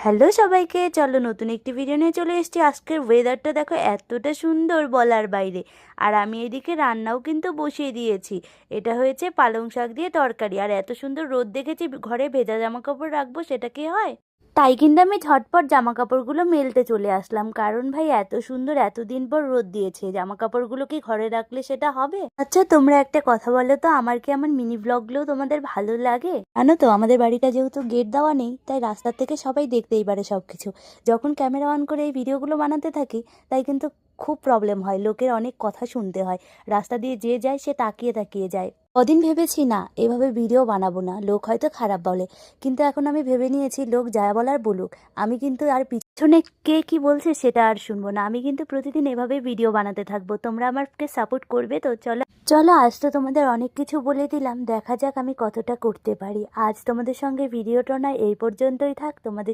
Hello সবাইকে, চলো নতুন একটি ভিডিও নিয়ে চলে এসেছি। আজকের ওয়েদারটা দেখো এতটা সুন্দর বলার বাইরে। আর আমি এদিকে রান্নাও কিন্তু বসিয়ে দিয়েছি। এটা হয়েছে পালং শাক দিয়ে তরকারি। আর এত সুন্দর রোদ দেখেছি, ঘরে ভেজা জামা কাপড় রাখবো সেটা কি হয়? তাই কিন্তু আমি ঝটপট জামা কাপড়গুলো মেলতে চলে আসলাম, কারণ ভাই এত সুন্দর এতদিন পর রোদ দিয়েছে, জামা কাপড়গুলো কি ঘরে রাখলে সেটা হবে? আচ্ছা তোমরা একটা কথা বলো তো, আমার কি আমার মিনি ব্লগগুলো তোমাদের ভালো লাগে? জানো তো, আমাদের বাড়িটা যেহেতু গেট দেওয়া নেই, তাই রাস্তার থেকে সবাই দেখতেই পারে সবকিছু। যখন ক্যামেরা অন করে এই ভিডিওগুলো বানাতে থাকি, তাই কিন্তু খুব প্রবলেম হয়, লোকের অনেক কথা শুনতে হয়। রাস্তা দিয়ে যে যায় সে তাকিয়ে তাকিয়ে যায়। কদিন ভেবেছি না এভাবে ভিডিও বানাবো না, লোক হয়তো খারাপ বলে, কিন্তু এখন আমি ভেবে নিয়েছি লোক যা বলার বলুক, আমি কিন্তু আর পিছনে কে কি বলছে সেটা আর শুনবো না। আমি কিন্তু প্রতিদিন এভাবে ভিডিও বানাতে থাকবো। তোমরা আমাকে সাপোর্ট করবে তো? চলো চলো, আজ তো তোমাদের অনেক কিছু বলে দিলাম, দেখা যাক আমি কতটা করতে পারি। আজ তোমাদের সঙ্গে ভিডিওটা না এই পর্যন্তই থাক। তোমাদের